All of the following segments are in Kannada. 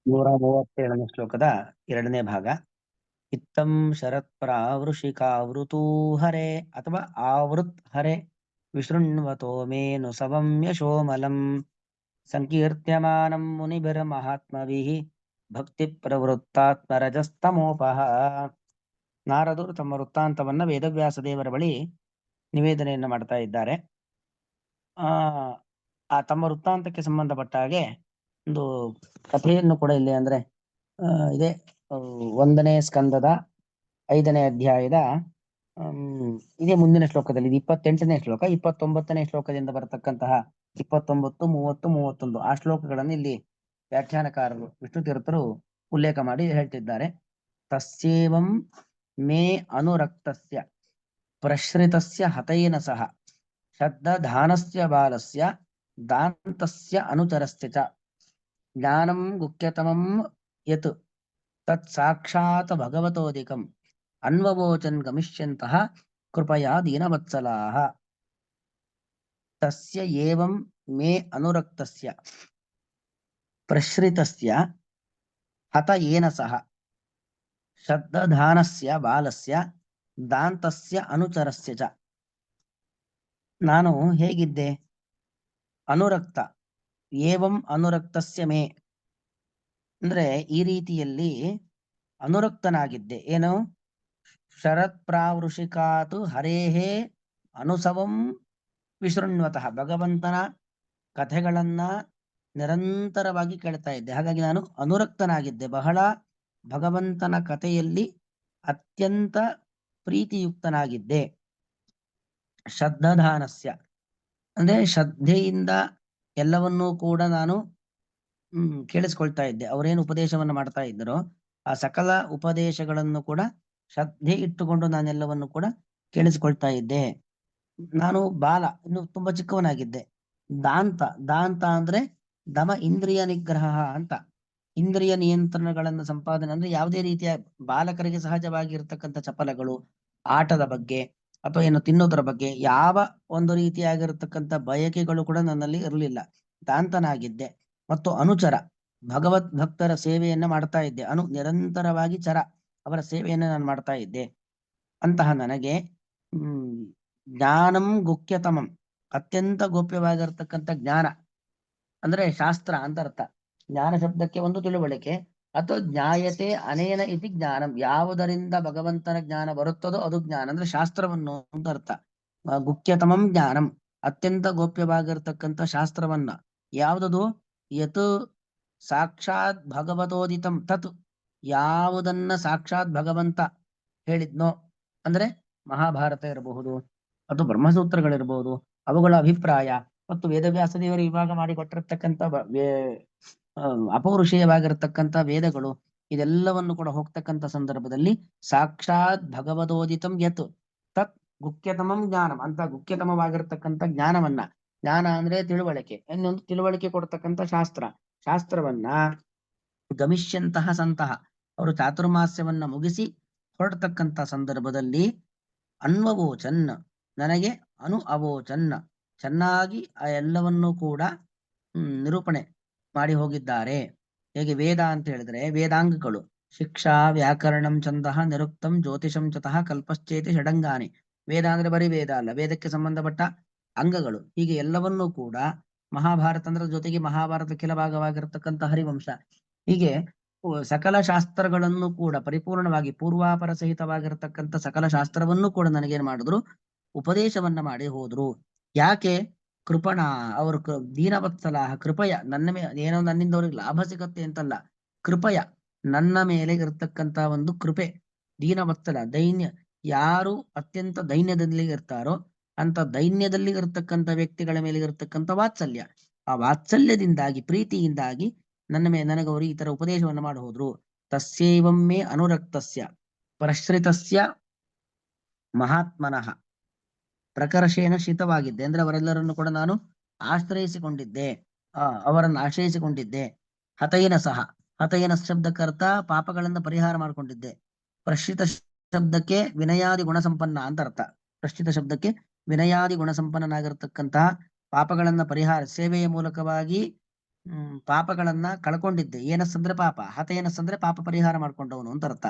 137ನೇ ಶ್ಲೋಕದ 2ನೇ ಭಾಗ. ಇತ್ತಂ ಶರತ್ ಪ್ರಾವೃಷಿಕಾವೃತೂ ಹರೆ ಅಥವಾ ಆವೃತ್ ಹರೆ ವಿಶೃಣ್ವತೋ ಮೇನು ಸವಂ ಯಶೋಮಲಂ ಸಂಕೀರ್ತ್ಯಮಾನಂ ಮುನಿಭಿರ್ಮಹಾತ್ಮಭಿಃ ಭಕ್ತಿ ಪ್ರವೃತ್ತಾತ್ಮರಜಸ್ತಮೋಪಹ. ನಾರದರು ತಮ್ಮ ವೃತ್ತಾಂತವನ್ನ ವೇದವ್ಯಾಸ ದೇವರ ಬಳಿ ನಿವೇದನೆಯನ್ನು ಮಾಡ್ತಾ ಇದ್ದಾರೆ. ಆ ತಮ್ಮ ವೃತ್ತಾಂತಕ್ಕೆ ಸಂಬಂಧಪಟ್ಟ ಹಾಗೆ ಒಂದು ಕಥೆಯನ್ನು ಕೂಡ ಇಲ್ಲಿ ಅಂದ್ರೆ ಇದೇ 1ನೇ ಸ್ಕಂದದ 5ನೇ ಅಧ್ಯಾಯದ ಇದೇ ಮುಂದಿನ ಶ್ಲೋಕದಲ್ಲಿ 28ನೇ ಶ್ಲೋಕ 29ನೇ ಶ್ಲೋಕದಿಂದ ಬರತಕ್ಕಂತಹ 29, 30, 31 ಆ ಶ್ಲೋಕಗಳನ್ನು ಇಲ್ಲಿ ವ್ಯಾಖ್ಯಾನಕಾರರು ವಿಷ್ಣು ತೀರ್ಥರು ಉಲ್ಲೇಖ ಮಾಡಿ ಹೇಳ್ತಿದ್ದಾರೆ. ತಸ್ಯೇವಂ ಮೇ ಅನುರಕ್ತಸ್ಯ ಪ್ರಶ್ರಿತಸ್ಯ ಹತೈನ ಸಹ ಶ್ರದ್ಧಾನಸ್ಯ ಬಾಲಸ್ಯ ದಾಂತಸ್ಯ ಅನುಚರಸ್ಯ ಚ ಜ್ಞಾನಂ ಗುಖ್ಯತಮಂ ಯತ್ ತತ್ ಸಾಕ್ಷಾತ್ ಭಗವತೋದಿಕಂ ಅನ್ವವೋಚನ್ ಗಮಿಷ್ಯಂತಃ ಕೃಪಯಾ ದೀನವತ್ಸಲಾಃ. ತಸ್ಯ ಏವಂ ಮೇ ಅನುರಕ್ತಸ್ಯ ಪ್ರಶ್ರಿತಸ್ಯ ಹತ ಏನ ಸಹ ಶ್ರದ್ಧಾನಸ್ಯ ಬಾಲಸ್ಯ ದಾಂತಸ್ಯ ಅನುಚರಸ್ಯ ಚ. ನಾನು ಹೇಗಿದ್ದೆ? ಅನುರಕ್ತ ಏವಂ ಅನುರಕ್ತಸ್ಯ ಮೇ ಅಂದ್ರೆ ಈ ರೀತಿಯಲ್ಲಿ ಅನುರಕ್ತನಾಗಿದ್ದೆ. ಏನು? ಶರತ್ ಪ್ರಾವೃಷಿಕಾತು ಹರೇಹೇ ಅನುಸವಂ ವಿಶೃಣ್ವತಃ, ಭಗವಂತನ ಕಥೆಗಳನ್ನ ನಿರಂತರವಾಗಿ ಕೇಳ್ತಾ ಇದ್ದೆ. ಹಾಗಾಗಿ ನಾನು ಅನುರಕ್ತನಾಗಿದ್ದೆ. ಬಹಳ ಭಗವಂತನ ಕಥೆಯಲ್ಲಿ ಅತ್ಯಂತ ಪ್ರೀತಿಯುಕ್ತನಾಗಿದ್ದೆ. ಶ್ರದ್ಧಾನಸ್ಯ ಅಂದ್ರೆ ಶ್ರದ್ಧೆಯಿಂದ ಎಲ್ಲವನ್ನೂ ಕೂಡ ನಾನು ಕೇಳಿಸ್ಕೊಳ್ತಾ ಇದ್ದೆ. ಅವರೇನು ಉಪದೇಶವನ್ನು ಮಾಡ್ತಾ ಇದ್ದರೋ ಆ ಸಕಲ ಉಪದೇಶಗಳನ್ನು ಕೂಡ ಶ್ರದ್ಧೆ ಇಟ್ಟುಕೊಂಡು ನಾನೆಲ್ಲವನ್ನು ಕೂಡ ಕೇಳಿಸ್ಕೊಳ್ತಾ ಇದ್ದೆ. ನಾನು ಬಾಲ, ಇನ್ನು ತುಂಬಾ ಚಿಕ್ಕವನಾಗಿದ್ದೆ. ದಾಂತ ಅಂದ್ರೆ ದಮ ಇಂದ್ರಿಯ ನಿಗ್ರಹ ಅಂತ. ಇಂದ್ರಿಯ ನಿಯಂತ್ರಣಗಳನ್ನು ಸಂಪಾದನೆ ಅಂದ್ರೆ ಯಾವುದೇ ರೀತಿಯ ಬಾಲಕರಿಗೆ ಸಹಜವಾಗಿ ಇರತಕ್ಕಂಥ ಚಪಲಗಳು, ಆಟದ ಬಗ್ಗೆ ಅಥವಾ ಏನು ತಿನ್ನೋದರ ಬಗ್ಗೆ ಯಾವ ಒಂದು ರೀತಿಯಾಗಿರತಕ್ಕಂಥ ಬಯಕೆಗಳು ಕೂಡ ನನ್ನಲ್ಲಿ ಇರಲಿಲ್ಲ. ದಾಂತನಾಗಿದ್ದೆ. ಮತ್ತು ಅನುಚರ, ಭಗವತ್ ಭಕ್ತರ ಸೇವೆಯನ್ನ ಮಾಡ್ತಾ ಇದ್ದೆ. ನಿರಂತರವಾಗಿ ಅವರ ಸೇವೆಯನ್ನು ನಾನು ಮಾಡ್ತಾ ಇದ್ದೆ. ಅಂತಹ ನನಗೆ ಜ್ಞಾನಂ ಗುಖ್ಯತಮಂ, ಅತ್ಯಂತ ಗೋಪ್ಯವಾಗಿರತಕ್ಕಂಥ ಜ್ಞಾನ ಅಂದ್ರೆ ಶಾಸ್ತ್ರ ಅಂತ ಅರ್ಥ. ಜ್ಞಾನ ಶಬ್ದಕ್ಕೆ ಒಂದು ತಿಳುವಳಿಕೆ, ಅಥವಾ ಜ್ಞಾಯತೆ ಅನೇನ ಇತಿ ಜ್ಞಾನಂ, ಯಾವುದರಿಂದ ಭಗವಂತನ ಜ್ಞಾನ ಬರುತ್ತದೋ ಅದು ಜ್ಞಾನ ಅಂದ್ರೆ ಶಾಸ್ತ್ರವನ್ನು ಅಂತ ಅರ್ಥ. ಗುಖ್ಯತಮಂ ಜ್ಞಾನಂ, ಅತ್ಯಂತ ಗೋಪ್ಯವಾಗಿರ್ತಕ್ಕಂಥ ಶಾಸ್ತ್ರವನ್ನ. ಯಾವುದದು? ಯತ್ ಸಾಕ್ಷಾತ್ ಭಗವತೋದಿತಂ ತತ್, ಯಾವುದನ್ನ ಸಾಕ್ಷಾತ್ ಭಗವಂತ ಹೇಳಿದ್ನೋ ಅಂದ್ರೆ ಮಹಾಭಾರತ ಇರಬಹುದು ಅಥವಾ ಬ್ರಹ್ಮಸೂತ್ರಗಳಿರಬಹುದು, ಅವುಗಳ ಅಭಿಪ್ರಾಯ ಮತ್ತು ವೇದವ್ಯಾಸ ದೇವರು ಇವಾಗ ಮಾಡಿಕೊಟ್ಟಿರ್ತಕ್ಕಂಥ ಅಪೌರುಷೇಯವಾಗಿರತಕ್ಕಂಥ ವೇದಗಳು, ಇದೆಲ್ಲವನ್ನು ಕೂಡ ಹೋಗ್ತಕ್ಕಂಥ ಸಂದರ್ಭದಲ್ಲಿ ಸಾಕ್ಷಾತ್ ಭಗವದೋದಿತಂ ಯತ್ ತತ್ ಗುಖ್ಯತಮಂ ಜ್ಞಾನಂ ಅಂತ ಗುಖ್ಯತಮವಾಗಿರ್ತಕ್ಕಂಥ ಜ್ಞಾನವನ್ನ, ಜ್ಞಾನ ಅಂದ್ರೆ ತಿಳುವಳಿಕೆ, ಇನ್ನೊಂದು ತಿಳುವಳಿಕೆ ಕೊಡ್ತಕ್ಕಂಥ ಶಾಸ್ತ್ರವನ್ನ ಗಮಿಷ್ಯಂತಹ ಸಂತಹ, ಅವರು ಚಾತುರ್ಮಾಸ್ಯವನ್ನ ಮುಗಿಸಿ ಹೊರಡ್ತಕ್ಕಂಥ ಸಂದರ್ಭದಲ್ಲಿ ಅನ್ವವೋಚನ್, ನನಗೆ ಅವೋಚನ್, ಚೆನ್ನಾಗಿ ಆ ಎಲ್ಲವನ್ನೂ ಕೂಡ ನಿರೂಪಣೆ ಮಾಡಿ ಹೋಗಿದ್ದಾರೆ. ಹೇಗೆ? ವೇದ ಅಂತ ಹೇಳಿದ್ರೆ ವೇದಾಂಗಗಳು ಶಿಕ್ಷಾ ವ್ಯಾಕರಣಂ ಛಂದಃ ನಿರುಕ್ತಂ ಜ್ಯೋತಿಷಂ ಚತಃ ಕಲ್ಪಶ್ಚೇತಿ ಷಡಂಗಾನಿ. ವೇದ ಅಂದ್ರೆ ಬರೀ ವೇದ ಅಲ್ಲ, ವೇದಕ್ಕೆ ಸಂಬಂಧಪಟ್ಟ ಅಂಗಗಳು. ಹೀಗೆ ಎಲ್ಲವನ್ನೂ ಕೂಡ ಮಹಾಭಾರತ ಅಂದ್ರೆ ಜೊತೆಗೆ ಮಹಾಭಾರತ ಕೆಲ ಭಾಗವಾಗಿರತಕ್ಕಂಥ ಹರಿವಂಶ, ಹೀಗೆ ಸಕಲ ಶಾಸ್ತ್ರಗಳನ್ನು ಕೂಡ ಪರಿಪೂರ್ಣವಾಗಿ ಪೂರ್ವಾಪರ ಸಹಿತವಾಗಿರತಕ್ಕಂಥ ಸಕಲ ಶಾಸ್ತ್ರವನ್ನು ಕೂಡ ನನಗೇನ್ ಮಾಡಿದ್ರು? ಉಪದೇಶವನ್ನ ಮಾಡಿ ಹೋದ್ರು. ಯಾಕೆ? ಕೃಪಣ, ಅವರು ದೀನವತ್ಸಲ, ಕೃಪಯ, ನನ್ನ ಏನೋ ನನ್ನಿಂದ ಅವ್ರಿಗೆ ಲಾಭ ಸಿಗತ್ತೆ ಅಂತಲ್ಲ, ಕೃಪಯ ನನ್ನ ಮೇಲೆ ಇರತಕ್ಕಂತ ಒಂದು ಕೃಪೆ. ದೀನವತ್ಸಲ, ದೈನ್ಯ, ಯಾರು ಅತ್ಯಂತ ದೈನ್ಯದಲ್ಲಿ ಇರ್ತಾರೋ ಅಂತ ದೈನ್ಯದಲ್ಲಿ ಇರತಕ್ಕಂಥ ವ್ಯಕ್ತಿಗಳ ಮೇಲೆ ಇರತಕ್ಕಂಥ ವಾತ್ಸಲ್ಯ, ಆ ವಾತ್ಸಲ್ಯದಿಂದಾಗಿ ಪ್ರೀತಿಯಿಂದಾಗಿ ನನಗವರು ಈ ತರ ಉಪದೇಶವನ್ನು ಮಾಡಿ ಹೋದ್ರು. ತಸ್ಯೈವಮ್ಮೆ ಅನುರಕ್ತಸ್ಯ ಪ್ರಶ್ರಿತಸ್ಯ ಮಹಾತ್ಮನಃ ಪ್ರಕರ್ಷೇಣ ಶ್ರಿತವಾಗಿದ್ದೆ ಅಂದ್ರೆ ಅವರೆಲ್ಲರನ್ನು ಕೂಡ ನಾನು ಆಶ್ರಯಿಸಿಕೊಂಡಿದ್ದೆ, ಅವರನ್ನು ಆಶ್ರಯಿಸಿಕೊಂಡಿದ್ದೆ. ಹತೈನ ಸಹ, ಹತೈನ ಶಬ್ದಕ್ಕರ್ಥ ಪಾಪಗಳಿಂದ ಪರಿಹಾರ ಮಾಡಿಕೊಂಡಿದ್ದೆ. ಪ್ರಶ್ರಿತ ಶಬ್ದಕ್ಕೆ ವಿನಯಾದಿ ಗುಣಸಂಪನ್ನ ಅಂತ ಅರ್ಥ. ಪ್ರಶ್ರಿತ ಶಬ್ದಕ್ಕೆ ವಿನಯಾದಿ ಗುಣಸಂಪನ್ನನಾಗಿರ್ತಕ್ಕಂತಹ ಪಾಪಗಳನ್ನ ಪರಿಹಾರ ಸೇವೆಯ ಮೂಲಕವಾಗಿ ಪಾಪಗಳನ್ನ ಕಳ್ಕೊಂಡಿದ್ದೆ. ಏನಸ್ಸಂದ್ರೆ ಪಾಪ, ಹತ ಏನಸ್ಸಂದ್ರೆ ಪಾಪ ಪರಿಹಾರ ಮಾಡ್ಕೊಂಡವನು ಅಂತ ಅರ್ಥ.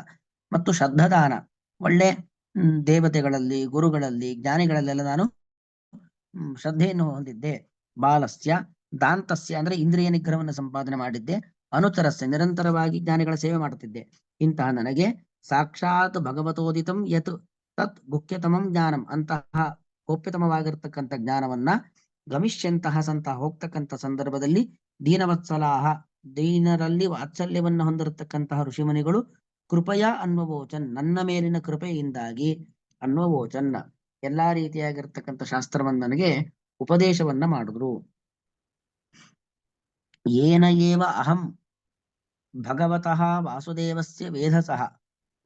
ಮತ್ತು ಶ್ರದ್ಧಾದಾನ, ಒಳ್ಳೆ ದೇವತೆಗಳಲ್ಲಿ, ಗುರುಗಳಲ್ಲಿ, ಜ್ಞಾನಿಗಳಲ್ಲೆಲ್ಲ ನಾನು ಶ್ರದ್ಧೆಯನ್ನು ಹೊಂದಿದ್ದೆ. ಬಾಲಸ್ಯ ದಾಂತಸ್ಯ ಅಂದ್ರೆ ಇಂದ್ರಿಯ ನಿಗ್ರಹವನ್ನು ಸಂಪಾದನೆ ಮಾಡಿದ್ದೆ. ಅನುಚರಸ್ಯ ನಿರಂತರವಾಗಿ ಜ್ಞಾನಿಗಳ ಸೇವೆ ಮಾಡುತ್ತಿದ್ದೆ. ಇಂತಹ ನನಗೆ ಸಾಕ್ಷಾತ್ ಭಗವತೋದಿತಂ ಯತ್ ತತ್ ಗುಖ್ಯತಮಂ ಜ್ಞಾನಂ, ಅಂತಹ ಗೋಪ್ಯತಮವಾಗಿರ್ತಕ್ಕಂಥ ಜ್ಞಾನವನ್ನ ಗಮಿಷ್ಯಂತಹ ಸಂತಹ ಹೋಗ್ತಕ್ಕಂಥ ಸಂದರ್ಭದಲ್ಲಿ ದೀನವತ್ಸಲಾಹ, ದೀನರಲ್ಲಿ ವಾತ್ಸಲ್ಯವನ್ನ ಹೊಂದಿರತಕ್ಕಂತಹ ಋಷಿಮುನಿಗಳು ಕೃಪಯ ಅನ್ವವೋಚನ್, ನನ್ನ ಮೇಲಿನ ಕೃಪೆಯಿಂದಾಗಿ ಅನ್ವವೋಚನ್ ಎಲ್ಲಾ ರೀತಿಯಾಗಿರ್ತಕ್ಕಂಥ ಶಾಸ್ತ್ರವನ್ನ ನನಗೆ ಉಪದೇಶವನ್ನ ಮಾಡಿದ್ರು. ಏನ ಏವ ಅಹಂ ಭಗವತಃ ವಾಸುದೇವಸ್ಯ ವೇಧಸಃ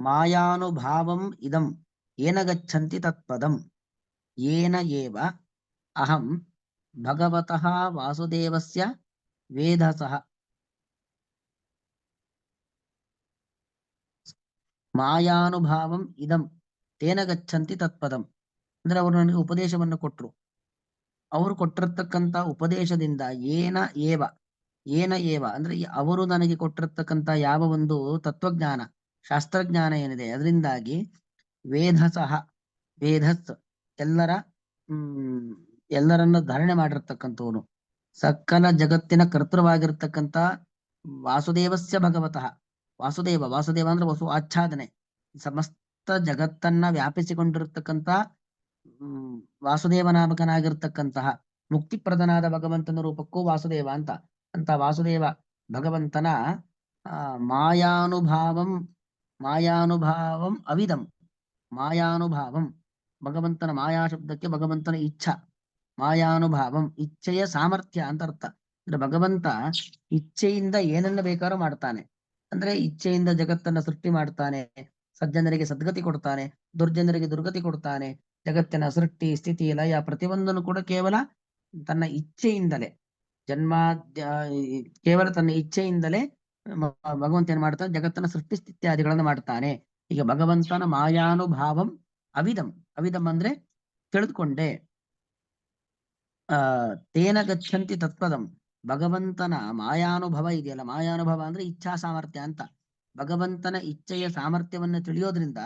ಮಾಯಾನುಭಾವಂ ಇದಂ ಏನ ಗಚ್ಚಂತಿ ತತ್ಪದಂ. ಏನ ಏವ ಅಹಂ ಭಗವತಃ ವಾಸುದೇವಸ್ಯ ವೇಧಸಃ ಮಾಯಾನುಭಾವಂ ಇದಂ ತೇನ ಗಚ್ಚಂತಿ ತತ್ಪದಂ. ಅಂದ್ರೆ ಅವರು ನನಗೆ ಉಪದೇಶವನ್ನು ಕೊಟ್ರು. ಅವರು ಕೊಟ್ಟಿರ್ತಕ್ಕಂಥ ಉಪದೇಶದಿಂದ ಏನ ಏವ, ಏನ ಏವ ಅಂದ್ರೆ ಅವರು ನನಗೆ ಕೊಟ್ಟಿರ್ತಕ್ಕಂಥ ಯಾವ ಒಂದು ತತ್ವಜ್ಞಾನ, ಶಾಸ್ತ್ರಜ್ಞಾನ ಏನಿದೆ ಅದರಿಂದಾಗಿ ವೇಧಸಃ, ವೇಧಸ್ ಎಲ್ಲರ ಎಲ್ಲರನ್ನ ಧಾರಣೆ ಮಾಡಿರ್ತಕ್ಕಂಥವನು, ಸಕಲ ಜಗತ್ತಿನ ಕರ್ತೃವಾಗಿರ್ತಕ್ಕಂಥ ವಾಸುದೇವಸ್ಯ ಭಗವತಃ, ವಾಸುದೇವ, ವಾಸುದೇವ ಅಂದ್ರೆ ವಸು ಆಚ್ಛಾದನೆ, ಸಮಸ್ತ ಜಗತ್ತನ್ನ ವ್ಯಾಪಿಸಿಕೊಂಡಿರ್ತಕ್ಕಂಥ ವಾಸುದೇವ ನಾಮಕನಾಗಿರ್ತಕ್ಕಂತಹ ಮುಕ್ತಿಪ್ರದನಾದ ಭಗವಂತನ ರೂಪಕ್ಕೂ ವಾಸುದೇವ ಅಂತ ವಾಸುದೇವ ಭಗವಂತನ ಮಾಯಾನುಭಾವಂ, ಮಾಯಾನುಭಾವಂ ಅವಿದಂ, ಮಾಯಾನುಭಾವಂ ಭಗವಂತನ ಮಾಯಾ ಶಬ್ದಕ್ಕೆ ಭಗವಂತನ ಇಚ್ಛಾ, ಮಾಯಾನುಭಾವಂ ಇಚ್ಛೆಯ ಸಾಮರ್ಥ್ಯ ಅಂತ ಅರ್ಥ. ಅಂದ್ರೆ ಭಗವಂತ ಇಚ್ಛೆಯಿಂದ ಏನನ್ನ ಬೇಕಾದ್ರೂ ಮಾಡ್ತಾನೆ. ಅಂದ್ರೆ ಇಚ್ಛೆಯಿಂದ ಜಗತ್ತನ್ನ ಸೃಷ್ಟಿ ಮಾಡ್ತಾನೆ, ಸಜ್ಜನರಿಗೆ ಸದ್ಗತಿ ಕೊಡ್ತಾನೆ, ದುರ್ಜನರಿಗೆ ದುರ್ಗತಿ ಕೊಡ್ತಾನೆ. ಜಗತ್ತಿನ ಸೃಷ್ಟಿ ಸ್ಥಿತಿ ಲಯ ಪ್ರತಿಯೊಂದನ್ನು ಕೂಡ ಕೇವಲ ತನ್ನ ಇಚ್ಛೆಯಿಂದಲೇ, ಕೇವಲ ತನ್ನ ಇಚ್ಛೆಯಿಂದಲೇ ಭಗವಂತ ಏನ್ ಮಾಡ್ತಾನೆ, ಜಗತ್ತನ್ನ ಸೃಷ್ಟಿ ಸ್ಥಿತ್ಯಾದಿಗಳನ್ನು ಮಾಡ್ತಾನೆ. ಈಗ ಭಗವಂತನ ಮಾಯಾನುಭಾವಂ ಅವಿದಂ, ಅವಿದಂ ಅಂದ್ರೆ ತಿಳಿದುಕೊಂಡೆ. ತೇನ ಗಚ್ಚಂತಿ ತತ್ಪದಂ, ಭಗವಂತನ ಮಾಯಾನುಭವ ಇದೆಯಲ್ಲ, ಮಾಯಾನುಭವ ಅಂದ್ರೆ ಇಚ್ಛಾ ಸಾಮರ್ಥ್ಯ ಅಂತ. ಭಗವಂತನ ಇಚ್ಛೆಯ ಸಾಮರ್ಥ್ಯವನ್ನ ತಿಳಿಯೋದ್ರಿಂದ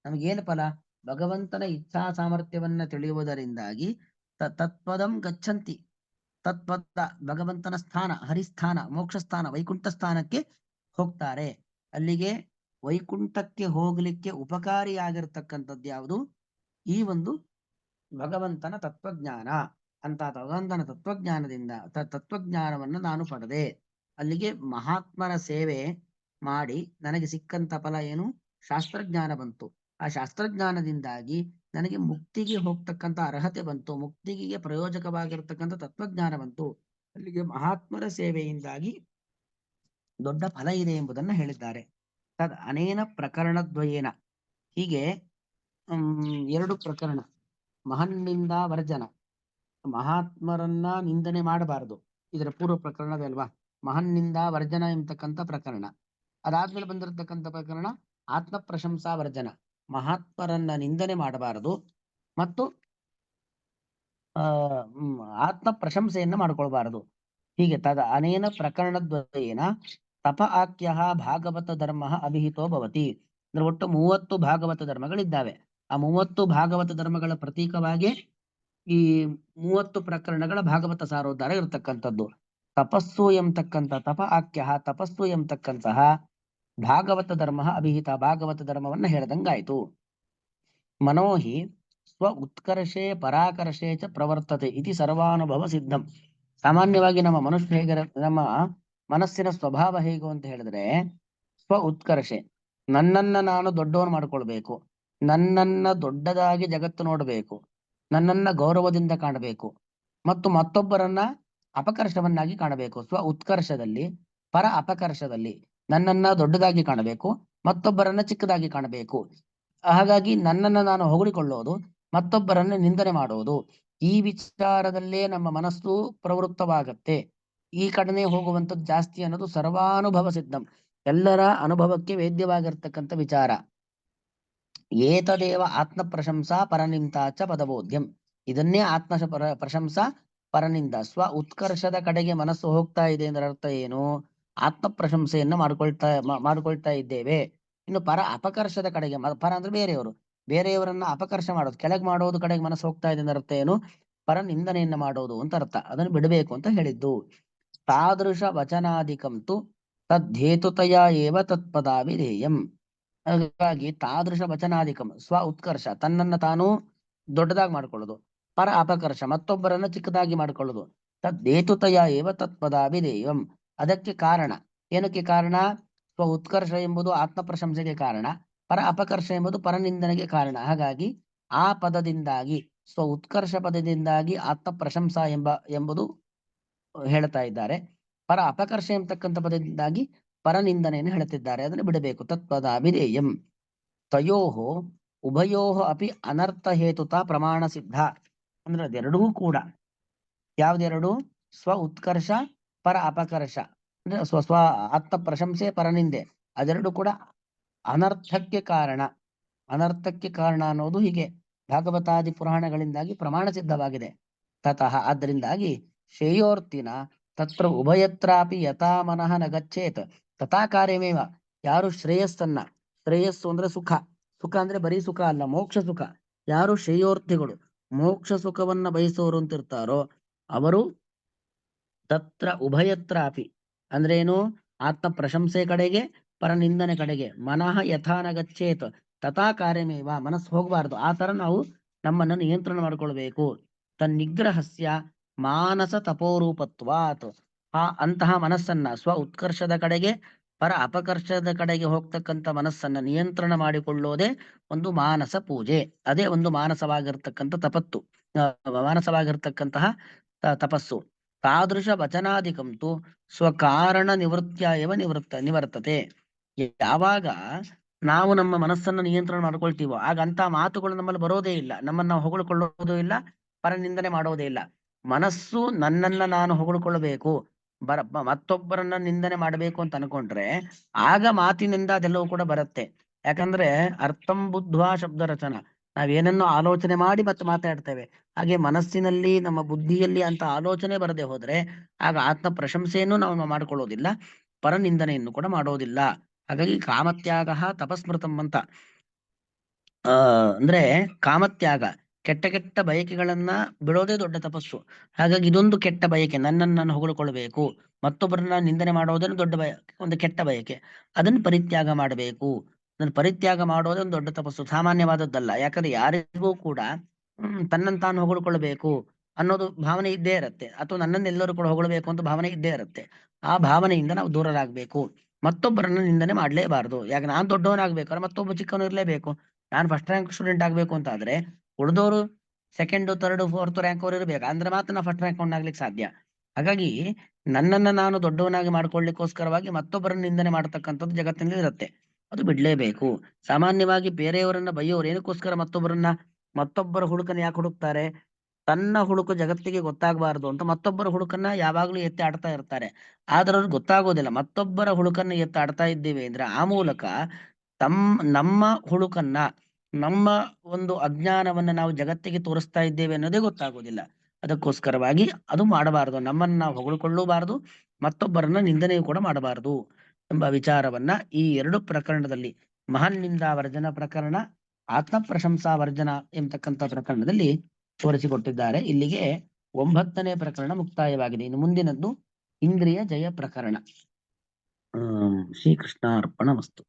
ನಮಗೇನು ಫಲ? ಭಗವಂತನ ಇಚ್ಛಾ ಸಾಮರ್ಥ್ಯವನ್ನ ತಿಳಿಯುವುದರಿಂದಾಗಿ ತತ್ಪದಂ ಗಚ್ಚಂತಿ, ತತ್ಪದ ಭಗವಂತನ ಸ್ಥಾನ, ಹರಿಸ್ಥಾನ, ಮೋಕ್ಷ ಸ್ಥಾನ, ವೈಕುಂಠ ಸ್ಥಾನಕ್ಕೆ ಹೋಗ್ತಾರೆ. ಅಲ್ಲಿಗೆ ವೈಕುಂಠಕ್ಕೆ ಹೋಗ್ಲಿಕ್ಕೆ ಉಪಕಾರಿಯಾಗಿರ್ತಕ್ಕಂಥದ್ದು ಯಾವುದು? ಈ ಒಂದು ಭಗವಂತನ ತತ್ವಜ್ಞಾನ. ಅಂತ ಭಗವಂತನ ತತ್ವಜ್ಞಾನದಿಂದ ತತ್ವಜ್ಞಾನವನ್ನು ನಾನು ಪಡೆದೆ. ಅಲ್ಲಿಗೆ ಮಹಾತ್ಮರ ಸೇವೆ ಮಾಡಿ ನನಗೆ ಸಿಕ್ಕಂತ ಫಲ ಏನು? ಶಾಸ್ತ್ರಜ್ಞಾನ ಬಂತು. ಆ ಶಾಸ್ತ್ರಜ್ಞಾನದಿಂದಾಗಿ ನನಗೆ ಮುಕ್ತಿಗೆ ಹೋಗ್ತಕ್ಕಂಥ ಅರ್ಹತೆ ಬಂತು, ಮುಕ್ತಿಗೆ ಪ್ರಯೋಜಕವಾಗಿರ್ತಕ್ಕಂಥ ತತ್ವಜ್ಞಾನ ಬಂತು. ಅಲ್ಲಿಗೆ ಮಹಾತ್ಮರ ಸೇವೆಯಿಂದಾಗಿ ದೊಡ್ಡ ಫಲ ಇದೆ ಎಂಬುದನ್ನು ಹೇಳಿದ್ದಾರೆ. ತದ್ ಅನೇನ ಪ್ರಕರಣದ್ವಯೇನ, ಹೀಗೆ ಎರಡು ಪ್ರಕರಣ, ಮಹನ್ನಿಂದ ವರ್ಜನ, ಮಹಾತ್ಮರನ್ನ ನಿಂದನೆ ಮಾಡಬಾರದು, ಇದರ ಪೂರ್ವ ಪ್ರಕರಣವೇ ಅಲ್ವಾ, ಮಹನ್ನಿಂದ ವರ್ಜನ ಎಂಬತಕ್ಕಂಥ ಪ್ರಕರಣ. ಅದಾದ್ಮೇಲೆ ಬಂದಿರತಕ್ಕಂಥ ಪ್ರಕರಣ ಆತ್ಮ ಪ್ರಶಂಸಾ ವರ್ಜನ, ಮಹಾತ್ಮರನ್ನ ನಿಂದನೆ ಮಾಡಬಾರದು ಮತ್ತು ಆತ್ಮ ಪ್ರಶಂಸೆಯನ್ನ ಮಾಡ್ಕೊಳ್ಬಾರದು. ಹೀಗೆ ತದ ಅನೇನ ಪ್ರಕರಣದ್ವಯೇನ ತಪ ಆಖ್ಯ ಭಾಗವತ ಧರ್ಮ ಅಭಿಹಿತೋ ಭವತಿ. ಅಂದ್ರೆ ಒಟ್ಟು 30 ಭಾಗವತ ಧರ್ಮಗಳಿದ್ದಾವೆ. ಆ 30 ಭಾಗವತ ಧರ್ಮಗಳ ಪ್ರತೀಕವಾಗಿ ಈ 30 ಪ್ರಕರಣಗಳ ಭಾಗವತ ಸಾರೋದ್ಧಾರ ಇರತಕ್ಕಂಥದ್ದು. ತಪಸ್ಸು ಎಂಬತಕ್ಕಂಥ ತಪ ಆಖ್ಯ, ತಪಸ್ಸು ಎಂಬತಕ್ಕಂತಹ ಭಾಗವತ ಧರ್ಮ ಅಭಿಹಿತ, ಭಾಗವತ ಧರ್ಮವನ್ನ ಹೇಳ್ದಂಗಾಯ್ತು. ಮನೋಹಿ ಸ್ವ ಉತ್ಕರ್ಷೆ ಪರಾಕರ್ಷೆ ಚ ಪ್ರವರ್ತತೆ ಇತಿ ಸರ್ವಾನುಭವ ಸಿದ್ಧಂ. ಸಾಮಾನ್ಯವಾಗಿ ನಮ್ಮ ಮನುಷ್ಯ ಹೇಗೆ, ನಮ್ಮ ಮನಸ್ಸಿನ ಸ್ವಭಾವ ಹೇಗು ಅಂತ ಹೇಳಿದ್ರೆ, ಸ್ವ ಉತ್ಕರ್ಷೆ, ನನ್ನನ್ನ ನಾನು ದೊಡ್ಡವನು ಮಾಡ್ಕೊಳ್ಬೇಕು, ನನ್ನನ್ನ ದೊಡ್ಡದಾಗಿ ಜಗತ್ತು ನೋಡಬೇಕು, ನನ್ನನ್ನ ಗೌರವದಿಂದ ಕಾಣಬೇಕು ಮತ್ತು ಮತ್ತೊಬ್ಬರನ್ನ ಅಪಕರ್ಷವನ್ನಾಗಿ ಕಾಣಬೇಕು. ಸ್ವ ಉತ್ಕರ್ಷದಲ್ಲಿ, ಪರ ಅಪಕರ್ಷದಲ್ಲಿ ನನ್ನನ್ನ ದೊಡ್ಡದಾಗಿ ಕಾಣಬೇಕು, ಮತ್ತೊಬ್ಬರನ್ನ ಚಿಕ್ಕದಾಗಿ ಕಾಣಬೇಕು. ಹಾಗಾಗಿ ನನ್ನನ್ನ ನಾನು ಹೊಗಳಿಕೊಳ್ಳೋದು, ಮತ್ತೊಬ್ಬರನ್ನ ನಿಂದನೆ ಮಾಡುವುದು, ಈ ವಿಚಾರದಲ್ಲೇ ನಮ್ಮ ಮನಸ್ಸು ಪ್ರವೃತ್ತವಾಗತ್ತೆ. ಈ ಕಡೆನೆ ಹೋಗುವಂಥದ್ದು ಜಾಸ್ತಿ ಅನ್ನೋದು ಸರ್ವಾನುಭವ ಸಿದ್ಧಂ, ಎಲ್ಲರ ಅನುಭವಕ್ಕೆ ವೇದ್ಯವಾಗಿರ್ತಕ್ಕಂಥ ವಿಚಾರ. ಏತದೇವ ಆತ್ಮ ಪ್ರಶಂಸಾ ಪರನಿಂತಾಚ ಪದಬೋಧ್ಯಂ, ಇದನ್ನೇ ಆತ್ಮ ಪ್ರಶಂಸಾ ಪರನಿಂದ. ಸ್ವ ಉತ್ಕರ್ಷದ ಕಡೆಗೆ ಮನಸ್ಸು ಹೋಗ್ತಾ ಇದೆ ಅಂದ್ರೆ ಅರ್ಥ ಏನು? ಆತ್ಮ ಪ್ರಶಂಸೆಯನ್ನ ಮಾಡ್ಕೊಳ್ತಾ ಇದ್ದೇವೆ. ಇನ್ನು ಪರ ಅಪಕರ್ಷದ ಕಡೆಗೆ, ಪರ ಅಂದ್ರೆ ಬೇರೆಯವರು, ಬೇರೆಯವರನ್ನ ಅಪಕರ್ಷ ಮಾಡೋದು, ಕೆಳಗೆ ಮಾಡೋದು ಕಡೆಗೆ ಮನಸ್ಸು ಹೋಗ್ತಾ ಇದೆ ಅಂದ್ರೆ ಅರ್ಥ ಏನು? ಪರ ನಿಂದನೆಯನ್ನ ಮಾಡೋದು ಅಂತ ಅರ್ಥ. ಅದನ್ನು ಬಿಡಬೇಕು ಅಂತ ಹೇಳಿದ್ದು. ತಾದೃಶ ವಚನಾಧಿಕಂತು ತದ್ಧೇತುತಯ ಏವ ತತ್ಪದಾಭಿಧೇಯಂ. ಹಾಗಾಗಿ ತಾದೃಶ ವಚನಾಧಿಕಂ, ಸ್ವ ಉತ್ಕರ್ಷ ತನ್ನನ್ನ ತಾನು ದೊಡ್ಡದಾಗಿ ಮಾಡ್ಕೊಳ್ಳೋದು, ಪರ ಅಪಕರ್ಷ ಮತ್ತೊಬ್ಬರನ್ನ ಚಿಕ್ಕದಾಗಿ ಮಾಡ್ಕೊಳ್ಳೋದು, ತದ್ದೇತುತಯ ಏವ ತತ್ಪದಾಭಿಧೇಯಂ. ಅದಕ್ಕೆ ಕಾರಣ, ಏನಕ್ಕೆ ಕಾರಣ? ಸ್ವ ಉತ್ಕರ್ಷ ಎಂಬುದು ಆತ್ಮ ಪ್ರಶಂಸೆಗೆ ಕಾರಣ, ಪರ ಅಪಕರ್ಷ ಎಂಬುದು ಪರನಿಂದನೆಗೆ ಕಾರಣ. ಹಾಗಾಗಿ ಆ ಪದದಿಂದಾಗಿ, ಸ್ವ ಉತ್ಕರ್ಷ ಪದದಿಂದಾಗಿ ಆತ್ಮ ಪ್ರಶಂಸಾ ಎಂಬುದು ಹೇಳ್ತಾ ಇದ್ದಾರೆ. ಪರ ಅಪಕರ್ಷ ಎಂಬತಕ್ಕಂಥ ಪದದಿಂದಾಗಿ ಪರನಿಂದನೆಯನ್ನು ಹೇಳ್ತಿದ್ದಾರೆ. ಅದನ್ನು ಬಿಡಬೇಕು. ತತ್ಪದಾಭಿಧೇಯಂ ತಯೋಹೋ ಉಭಯೋಹೋ ಅಪಿ ಅನರ್ಥ ಹೇತುತ ಪ್ರಮಾಣ ಸಿದ್ಧ. ಅಂದ್ರೆ ಅದೆರಡೂ ಕೂಡ, ಯಾವ್ದೆರಡು? ಸ್ವ ಉತ್ಕರ್ಷ, ಪರ ಅಪಕರ್ಷ, ಅಂದ್ರೆ ಸ್ವ ಆತ್ಮ ಪ್ರಶಂಸೆ, ಪರನಿಂದೆ, ಅದೆರಡು ಕೂಡ ಅನರ್ಥಕ್ಕೆ ಕಾರಣ. ಅನರ್ಥಕ್ಕೆ ಕಾರಣ ಅನ್ನೋದು ಹೀಗೆ ಭಾಗವತಾದಿ ಪುರಾಣಗಳಿಂದಾಗಿ ಪ್ರಮಾಣ ಸಿದ್ಧವಾಗಿದೆ. ತತಃ ಆದ್ದರಿಂದಾಗಿ ಶ್ರೇಯೋರ್ತಿನ ತತ್ರ ಉಭಯತ್ರಾಪಿ ಯಥಾ ಮನಃ ನ ಗಚ್ಚೇತ್ ತಥಾ ಕಾರ್ಯಮೇವ. ಯಾರು ಶ್ರೇಯಸ್ಸನ್ನ, ಶ್ರೇಯಸ್ಸು ಅಂದ್ರೆ ಸುಖ, ಸುಖ ಅಂದ್ರೆ ಬರೀ ಸುಖ ಅಲ್ಲ, ಮೋಕ್ಷ ಸುಖ. ಯಾರು ಶ್ರೇಯೋರ್ಥಿಗಳು, ಮೋಕ್ಷ ಸುಖವನ್ನ ಬಯಸೋರು ಅಂತಿರ್ತಾರೋ ಅವರು ತತ್ರ ಉಭಯತ್ರಾಪಿ ಅಂದ್ರೆ ಏನು? ಆತ್ಮ ಪ್ರಶಂಸೆ ಕಡೆಗೆ, ಪರನಿಂದನೆ ಕಡೆಗೆ ಮನಃ ಯಥಾನ ಗಚ್ಚೇತ್ ತಥಾ ಕಾರ್ಯಮೇವ. ಮನಸ್ಸು ಹೋಗಬಾರ್ದು, ಆ ತರ ನಾವು ನಮ್ಮನ್ನು ನಿಯಂತ್ರಣ ಮಾಡ್ಕೊಳ್ಬೇಕು. ತನ್ನಿಗ್ರಹಸ್ಯ ಮಾನಸ ತಪೋರೂಪತ್ವಾತ್. ಅಂತಹ ಮನಸ್ಸನ್ನ, ಸ್ವ ಉತ್ಕರ್ಷದ ಕಡೆಗೆ ಪರ ಅಪಕರ್ಷದ ಕಡೆಗೆ ಹೋಗ್ತಕ್ಕಂಥ ಮನಸ್ಸನ್ನ ನಿಯಂತ್ರಣ ಮಾಡಿಕೊಳ್ಳೋದೇ ಒಂದು ಮಾನಸ ಪೂಜೆ. ಅದೇ ಒಂದು ಮಾನಸವಾಗಿರ್ತಕ್ಕಂಥ ಮಾನಸವಾಗಿರ್ತಕ್ಕಂತಹ ತಪಸ್ಸು. ತಾದೃಶ ವಚನಾಧಿಕಂತು ಸ್ವಕಾರಣ ನಿವೃತ್ತಿಯ ಏವ ನಿವರ್ತತೆ. ಯಾವಾಗ ನಾವು ನಮ್ಮ ಮನಸ್ಸನ್ನು ನಿಯಂತ್ರಣ ಮಾಡ್ಕೊಳ್ತೀವೋ ಆಗ ಅಂತ ಮಾತುಗಳು ನಮ್ಮಲ್ಲಿ ಬರೋದೇ ಇಲ್ಲ, ನಮ್ಮನ್ನ ಹೊಗಳಿಕೊಳ್ಳೋದು ಇಲ್ಲ, ಪರನಿಂದನೆ ಮಾಡೋದೇ ಇಲ್ಲ. ಮನಸ್ಸು ನನ್ನನ್ನ ನಾನು ಹೊಗಳಿಕೊಳ್ಳಬೇಕು, ಮತ್ತೊಬ್ಬರನ್ನ ನಿಂದನೆ ಮಾಡಬೇಕು ಅಂತ ಅನ್ಕೊಂಡ್ರೆ ಆಗ ಮಾತಿನಿಂದ ಅದೆಲ್ಲವೂ ಕೂಡ ಬರುತ್ತೆ. ಯಾಕಂದ್ರೆ ಅರ್ಥಂ ಬುದ್ಧ್ವಾ ಶಬ್ದ ರಚನ, ನಾವೇನನ್ನು ಆಲೋಚನೆ ಮಾಡಿ ಮತ್ತೆ ಮಾತಾಡ್ತೇವೆ. ಹಾಗೆ ಮನಸ್ಸಿನಲ್ಲಿ, ನಮ್ಮ ಬುದ್ಧಿಯಲ್ಲಿ ಅಂತ ಆಲೋಚನೆ ಬರದೆ ಹೋದ್ರೆ ಆಗ ಆತ್ಮ ಪ್ರಶಂಸೆಯನ್ನು ನಾವು ಮಾಡ್ಕೊಳ್ಳೋದಿಲ್ಲ, ಪರನಿಂದನೆಯನ್ನು ಕೂಡ ಮಾಡೋದಿಲ್ಲ. ಹಾಗಾಗಿ ಕಾಮತ್ಯಾಗ ತಪಸ್ಮೃತಂ ಅಂತ. ಅಂದ್ರೆ ಕಾಮತ್ಯಾಗ, ಕೆಟ್ಟ ಕೆಟ್ಟ ಬಯಕೆಗಳನ್ನ ಬಿಡೋದೇ ದೊಡ್ಡ ತಪಸ್ಸು. ಹಾಗಾಗಿ ಇದೊಂದು ಕೆಟ್ಟ ಬಯಕೆ, ನನ್ನನ್ನು ನಾನು ಹೊಗಳಿಕೊಳ್ಬೇಕು, ಮತ್ತೊಬ್ಬರನ್ನ ನಿಂದನೆ ಮಾಡೋದನ್ನು ದೊಡ್ಡ ಒಂದು ಕೆಟ್ಟ ಬಯಕೆ, ಅದನ್ನು ಪರಿತ್ಯಾಗ ಮಾಡಬೇಕು. ಅದನ್ನು ಪರಿತ್ಯಾಗ ಮಾಡೋದೇ ಒಂದು ದೊಡ್ಡ ತಪಸ್ಸು, ಸಾಮಾನ್ಯವಾದದ್ದಲ್ಲ. ಯಾಕಂದ್ರೆ ಯಾರಿಗೂ ಕೂಡ ತನ್ನನ್ನು ತಾನು ಹೊಗಳಿಕೊಳ್ಬೇಕು ಅನ್ನೋದು ಭಾವನೆ ಇದ್ದೇ ಇರುತ್ತೆ, ಅಥವಾ ನನ್ನನ್ನೆಲ್ಲರೂ ಕೂಡ ಹೊಗಳಬೇಕು ಅಂತ ಭಾವನೆ ಇದ್ದೇ ಇರುತ್ತೆ. ಆ ಭಾವನೆಯಿಂದ ನಾವು ದೂರರಾಗಬೇಕು. ಮತ್ತೊಬ್ಬರನ್ನ ನಿಂದನೆ ಮಾಡ್ಲೇಬಾರ್ದು. ಯಾಕೆ ನಾನ್ ದೊಡ್ಡವನಾಗ್ಬೇಕಾದ್ರೆ ಮತ್ತೊಬ್ಬ ಚಿಕ್ಕವನು ಇರ್ಲೇಬೇಕು. ನಾನು ಫಸ್ಟ್ ರ್ಯಾಂಕ್ ಸ್ಟೂಡೆಂಟ್ ಆಗ್ಬೇಕು ಅಂತ ಆದ್ರೆ ಉಳಿದವರು ಸೆಕೆಂಡ್, ಥರ್ಡ್, ಫೋರ್ತ್ ರ್ಯಾಂಕ್ ಅವ್ರು ಇರ್ಬೇಕು, ಅಂದ್ರೆ ಮಾತ್ರ ನಾ ಫಸ್ಟ್ ರ್ಯಾಂಕ್ ಆಗ್ಲಿಕ್ಕೆ ಸಾಧ್ಯ. ಹಾಗಾಗಿ ನನ್ನನ್ನ ನಾನು ದೊಡ್ಡವನಾಗಿ ಮಾಡ್ಕೊಳ್ಳಿಕ್ಕೋಸ್ಕರವಾಗಿ ಮತ್ತೊಬ್ಬರನ್ನ ನಿಂದನೆ ಮಾಡ್ತಕ್ಕಂಥದ್ದು ಜಗತ್ತಿನಲ್ಲಿ ಇರುತ್ತೆ, ಅದು ಬಿಡ್ಲೇಬೇಕು. ಸಾಮಾನ್ಯವಾಗಿ ಬೇರೆಯವರನ್ನ ಬೈಯೋರು ಏನಕ್ಕೋಸ್ಕರ ಮತ್ತೊಬ್ಬರ ಹುಡುಕನ್ನ ಯಾಕೆ ಹುಡುಕ್ತಾರೆ? ತನ್ನ ಹುಡುಕು ಜಗತ್ತಿಗೆ ಗೊತ್ತಾಗಬಾರದು ಅಂತ ಮತ್ತೊಬ್ಬರ ಹುಡುಕನ್ನ ಯಾವಾಗ್ಲೂ ಎತ್ತಿ ಆಡ್ತಾ ಇರ್ತಾರೆ. ಆದ್ರೆ ಅವ್ರಿಗೆ ಗೊತ್ತಾಗೋದಿಲ್ಲ, ಮತ್ತೊಬ್ಬರ ಹುಡುಕನ್ನ ಎತ್ತಿ ಆಡ್ತಾ ಇದ್ದೀವಿ ಅಂದ್ರೆ ಆ ಮೂಲಕ ನಮ್ಮ ಹುಡುಕನ್ನ, ನಮ್ಮ ಒಂದು ಅಜ್ಞಾನವನ್ನ ನಾವು ಜಗತ್ತಿಗೆ ತೋರಿಸ್ತಾ ಇದ್ದೇವೆ ಅನ್ನೋದೇ ಗೊತ್ತಾಗೋದಿಲ್ಲ. ಅದಕ್ಕೋಸ್ಕರವಾಗಿ ಅದು ಮಾಡಬಾರದು, ನಮ್ಮನ್ನ ನಾವು ಹೊಗಳಿಕೊಳ್ಳಬಾರದು, ಮತ್ತೊಬ್ಬರನ್ನ ನಿಂದನೆಯೂ ಕೂಡ ಮಾಡಬಾರದು ಎಂಬ ವಿಚಾರವನ್ನ ಈ ಎರಡು ಪ್ರಕರಣದಲ್ಲಿ, ಮಹಾನ್ ನಿಂದಾ ವರ್ಜನ ಪ್ರಕರಣ, ಆತ್ಮ ಪ್ರಶಂಸಾ ವರ್ಜನ ಎಂಬತಕ್ಕಂಥ ಪ್ರಕರಣದಲ್ಲಿ ತೋರಿಸಿಕೊಟ್ಟಿದ್ದಾರೆ. ಇಲ್ಲಿಗೆ 9ನೇ ಪ್ರಕರಣ ಮುಕ್ತಾಯವಾಗಿದೆ. ಇನ್ನು ಮುಂದಿನದ್ದು ಇಂದ್ರಿಯ ಜಯ ಪ್ರಕರಣ. ಶ್ರೀಕೃಷ್ಣ ಅರ್ಪಣ ಮಸ್ತು.